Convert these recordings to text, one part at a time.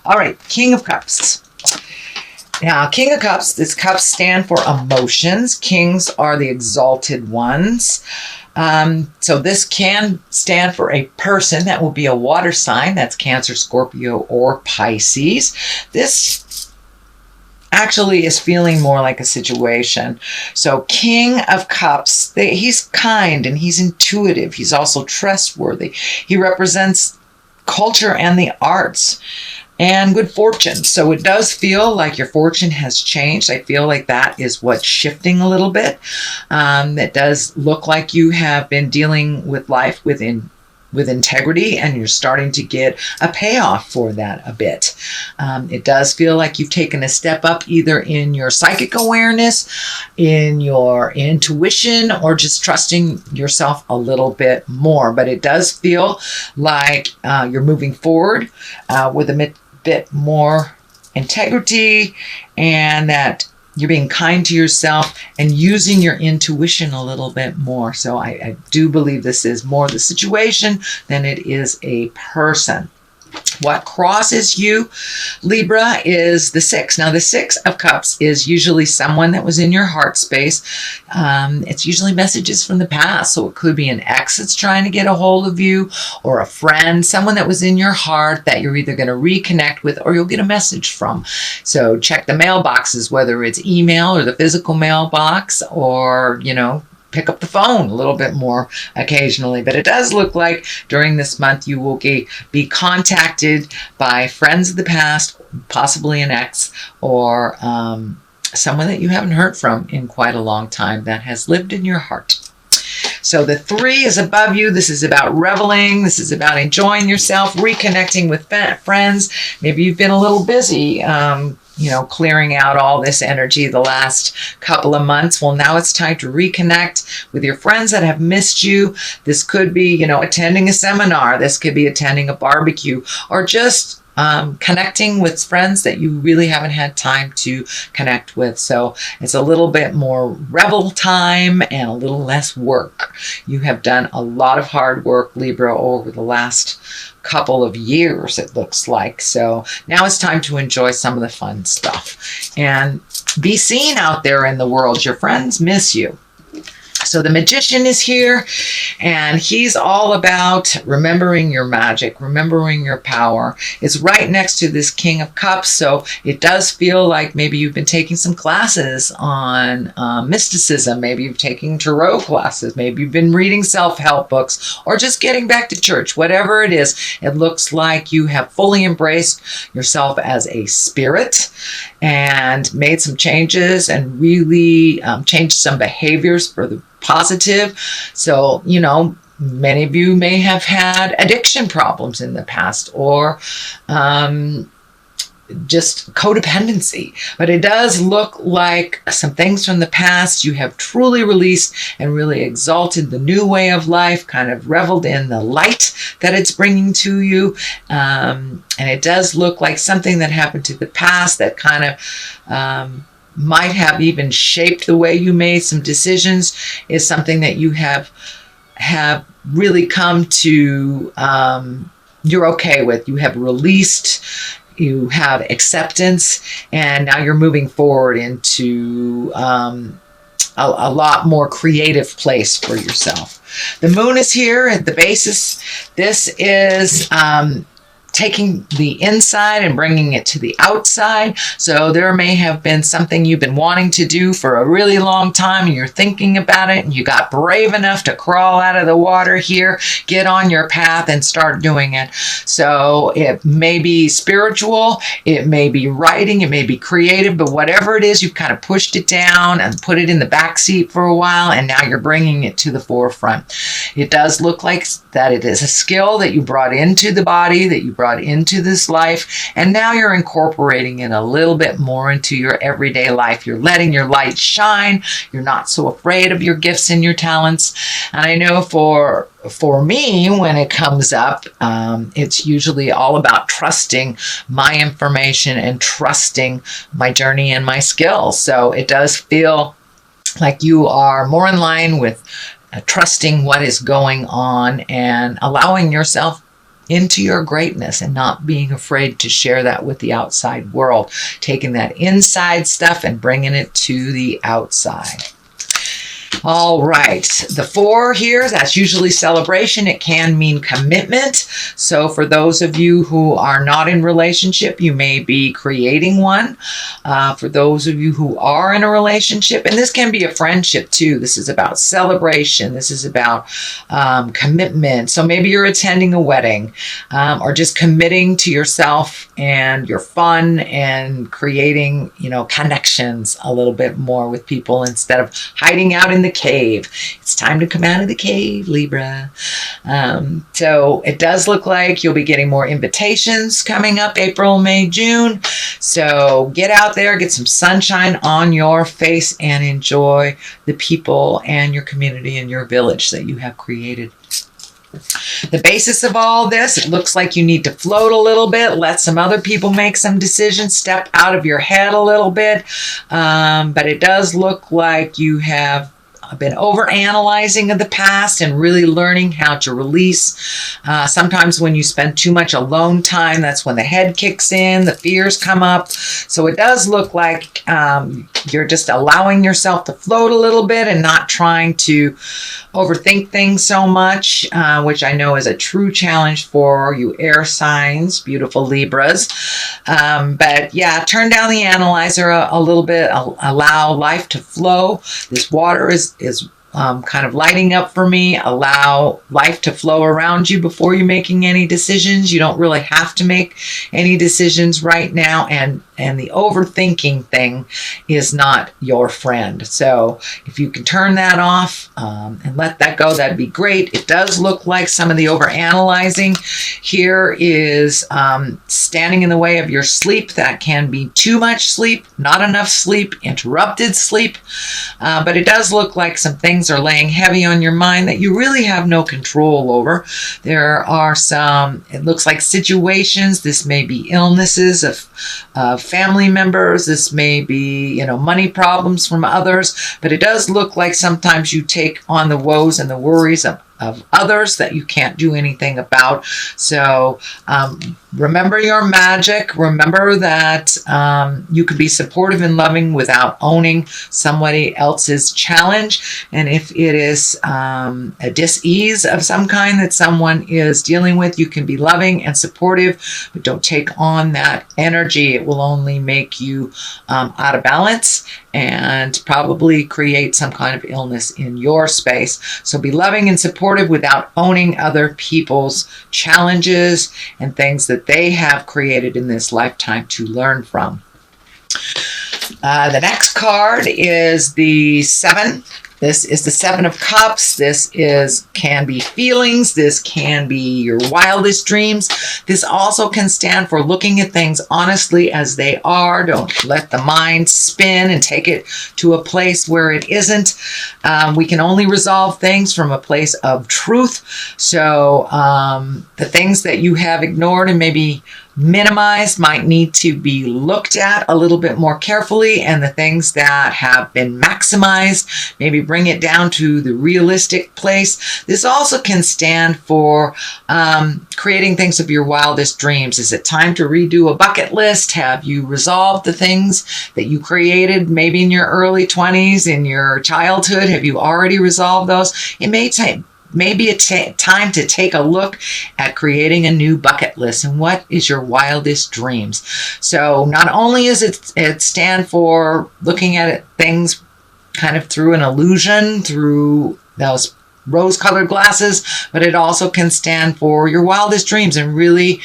All right, King of Cups. Now, King of Cups, these cups stand for emotions. Kings are the exalted ones. So this can stand for a person. That will be a water sign. That's Cancer, Scorpio, or Pisces. This actually is feeling more like a situation. So King of Cups, he's kind and he's intuitive. He's also trustworthy. He represents culture and the arts and good fortune. So it does feel like your fortune has changed. I feel like that is what's shifting a little bit. It does look like you have been dealing with life with integrity, and you're starting to get a payoff for that a bit. It does feel like you've taken a step up either in your psychic awareness, in your intuition, or just trusting yourself a little bit more. But it does feel like you're moving forward with a bit more integrity, and that you're being kind to yourself and using your intuition a little bit more. So I do believe this is more the situation than it is a person. What crosses you, Libra, is the 6. Now, the 6 of Cups is usually someone that was in your heart space. It's usually messages from the past. So it could be an ex that's trying to get a hold of you, or a friend, someone that was in your heart that you're either going to reconnect with or you'll get a message from. So check the mailboxes, whether it's email or the physical mailbox, or, pick up the phone a little bit more occasionally. But it does look like during this month you will be contacted by friends of the past, possibly an ex, or someone that you haven't heard from in quite a long time that has lived in your heart. So the 3 is above you. This is about reveling. This is about enjoying yourself, reconnecting with friends. Maybe you've been a little busy, clearing out all this energy the last couple of months. Well, now it's time to reconnect with your friends that have missed you. This could be, attending a seminar. This could be attending a barbecue, or just connecting with friends that you really haven't had time to connect with. So it's a little bit more revel time and a little less work. You have done a lot of hard work, Libra, over the last couple of years, it looks like. So now it's time to enjoy some of the fun stuff and be seen out there in the world. Your friends miss you. So the Magician is here, and he's all about remembering your magic, remembering your power. It's right next to this King of Cups, so it does feel like maybe you've been taking some classes on mysticism. Maybe you've taken tarot classes. Maybe you've been reading self-help books, or just getting back to church. Whatever it is, it looks like you have fully embraced yourself as a spirit and made some changes and really changed some behaviors for the positive. So, many of you may have had addiction problems in the past, or just codependency. But it does look like some things from the past you have truly released and really exalted the new way of life, kind of reveled in the light that it's bringing to you. And it does look like something that happened to the past that kind of might have even shaped the way you made some decisions is something that you have really come to, you're okay with. You have released, you have acceptance, and now you're moving forward into a lot more creative place for yourself. The Moon is here at the basis. This is taking the inside and bringing it to the outside. So there may have been something you've been wanting to do for a really long time, and you're thinking about it, and you got brave enough to crawl out of the water here, get on your path and start doing it. So it may be spiritual, it may be writing, it may be creative, but whatever it is, you've kind of pushed it down and put it in the back seat for a while, and now you're bringing it to the forefront. It does look like that it is a skill that you brought into the body, that you brought into this life, and now you're incorporating it a little bit more into your everyday life. You're letting your light shine. You're not so afraid of your gifts and your talents. And I know for me, when it comes up, it's usually all about trusting my information and trusting my journey and my skills. So it does feel like you are more in line with trusting what is going on and allowing yourself into your greatness and not being afraid to share that with the outside world, taking that inside stuff and bringing it to the outside. All right, the 4 here, that's usually celebration. It can mean commitment. So for those of you who are not in relationship, you may be creating one. For those of you who are in a relationship, and this can be a friendship too. This is about celebration. This is about commitment. So maybe you're attending a wedding or just committing to yourself and your fun and creating, connections a little bit more with people instead of hiding out in the cave. It's time to come out of the cave, Libra. So it does look like you'll be getting more invitations coming up April, May, June. So get out there, get some sunshine on your face, and enjoy the people and your community and your village that you have created. The basis of all this, it looks like you need to float a little bit, let some other people make some decisions, step out of your head a little bit. But it does look like you have been over-analyzing of the past and really learning how to release. Sometimes when you spend too much alone time, that's when the head kicks in, the fears come up. So it does look like you're just allowing yourself to float a little bit and not trying to overthink things so much, which I know is a true challenge for you air signs, beautiful Libras. But yeah, turn down the analyzer a little bit, allow life to flow. This water is kind of lighting up for me. Allow life to flow around you before you're making any decisions. You don't really have to make any decisions right now. And the overthinking thing is not your friend. So if you can turn that off and let that go, that'd be great. It does look like some of the overanalyzing here is standing in the way of your sleep. That can be too much sleep, not enough sleep, interrupted sleep. But it does look like some things are laying heavy on your mind that you really have no control over. There are some, it looks like situations. This may be illnesses of family members. This may be, money problems from others. But it does look like sometimes you take on the woes and the worries of others that you can't do anything about. So remember your magic. Remember that you can be supportive and loving without owning somebody else's challenge. And if it is a dis-ease of some kind that someone is dealing with, you can be loving and supportive, but don't take on that energy. It will only make you out of balance and probably create some kind of illness in your space. So be loving and supportive without owning other people's challenges and things that they have created in this lifetime to learn from. The next card is the 7. This is the 7 of Cups. This can be feelings. This can be your wildest dreams. This also can stand for looking at things honestly as they are. Don't let the mind spin and take it to a place where it isn't. We can only resolve things from a place of truth. So the things that you have ignored and maybe minimized might need to be looked at a little bit more carefully, and the things that have been maximized, maybe bring it down to the realistic place. This also can stand for creating things of your wildest dreams. Is it time to redo a bucket list? Have you resolved the things that you created maybe in your early 20s, in your childhood? Have you already resolved those? It may take maybe a time to take a look at creating a new bucket list and what is your wildest dreams. So not only is it stand for looking at things kind of through an illusion, through those rose-colored glasses, but it also can stand for your wildest dreams and really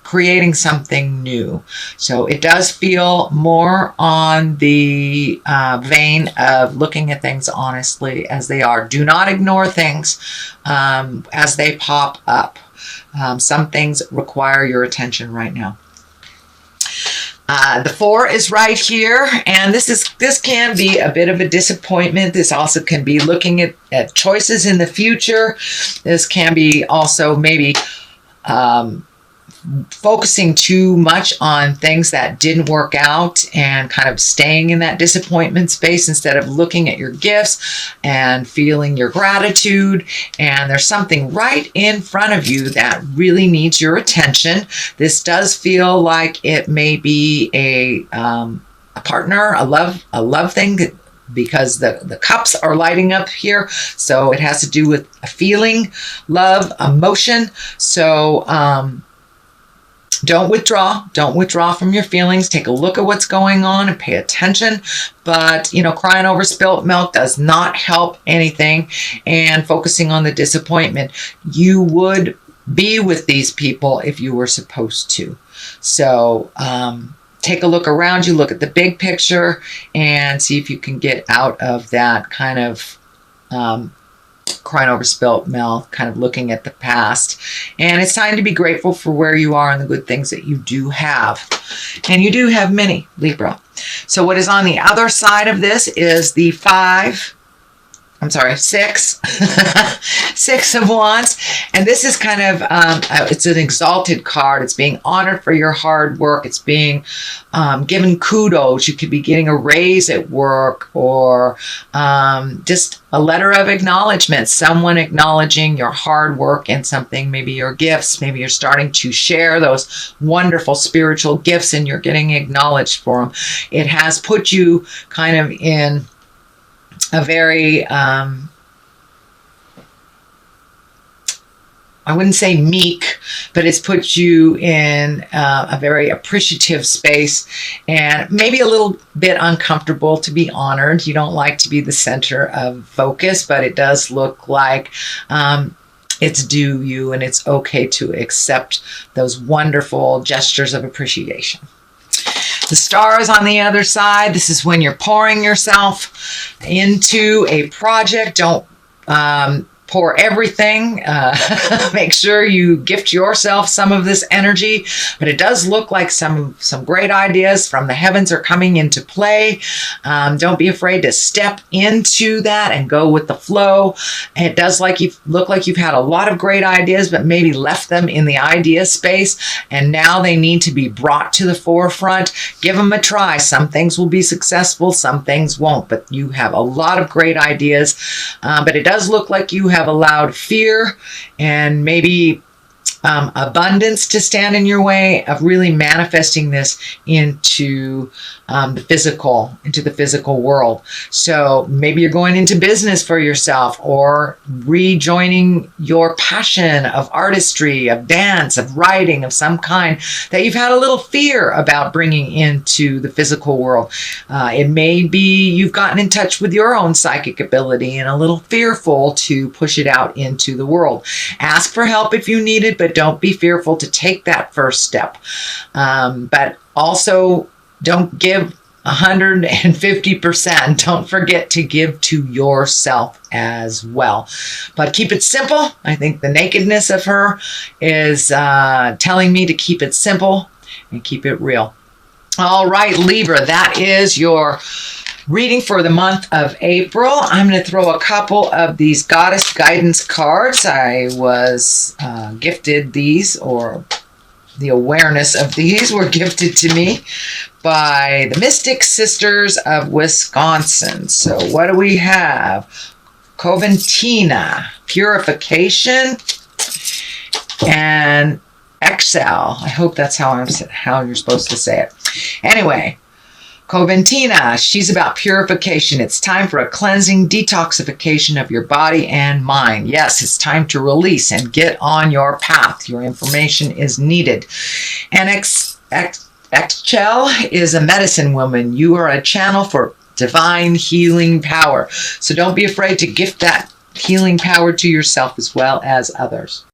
creating something new. So it does feel more on the vein of looking at things honestly as they are. Do not ignore things as they pop up. Some things require your attention right now. The 4 is right here, and this can be a bit of a disappointment. This also can be looking at choices in the future. This can be also maybe focusing too much on things that didn't work out and kind of staying in that disappointment space instead of looking at your gifts and feeling your gratitude. And there's something right in front of you that really needs your attention. This does feel like it may be a partner, a love thing, because the cups are lighting up here. So it has to do with a feeling, love, emotion. So don't withdraw from your feelings. Take a look at what's going on and pay attention. But, crying over spilt milk does not help anything. And focusing on the disappointment, you would be with these people if you were supposed to. So, take a look around you, look at the big picture, and see if you can get out of that kind of crying over spilt milk, kind of looking at the past. And it's time to be grateful for where you are and the good things that you do have. And you do have many, Libra. So what is on the other side of this is the six. Six of Wands. And this is kind of, it's an exalted card. It's being honored for your hard work. It's being given kudos. You could be getting a raise at work, or just a letter of acknowledgement. Someone acknowledging your hard work and something, maybe your gifts. Maybe you're starting to share those wonderful spiritual gifts and you're getting acknowledged for them. It has put you kind of in a very, I wouldn't say meek, but it's put you in a very appreciative space and maybe a little bit uncomfortable to be honored. You don't like to be the center of focus, but it does look like it's due you, and it's okay to accept those wonderful gestures of appreciation. The star is on the other side. This is when you're pouring yourself into a project. Don't pour everything. Make sure you gift yourself some of this energy. But it does look like some great ideas from the heavens are coming into play. Don't be afraid to step into that and go with the flow. It does look like you've had a lot of great ideas, but maybe left them in the idea space. And now they need to be brought to the forefront. Give them a try. Some things will be successful, some things won't. But you have a lot of great ideas. But it does look like you have allowed fear and maybe abundance to stand in your way of really manifesting this into the physical world. So maybe you're going into business for yourself, or rejoining your passion of artistry, of dance, of writing, of some kind that you've had a little fear about bringing into the physical world. It may be you've gotten in touch with your own psychic ability and a little fearful to push it out into the world. Ask for help if you need it, but don't be fearful to take that first step. But also, don't give 150%. Don't forget to give to yourself as well. But keep it simple. I think the nakedness of her is telling me to keep it simple and keep it real. All right, Libra, that is your reading for the month of April. I'm going to throw a couple of these goddess guidance cards. I was gifted these, or the awareness of these were gifted to me by the Mystic Sisters of Wisconsin. So what do we have? Coventina, purification, and exhale. I hope that's how you're supposed to say it. Anyway, Coventina, she's about purification. It's time for a cleansing detoxification of your body and mind. Yes, it's time to release and get on your path. Your information is needed. And Exhale is a medicine woman. You are a channel for divine healing power. So don't be afraid to gift that healing power to yourself as well as others.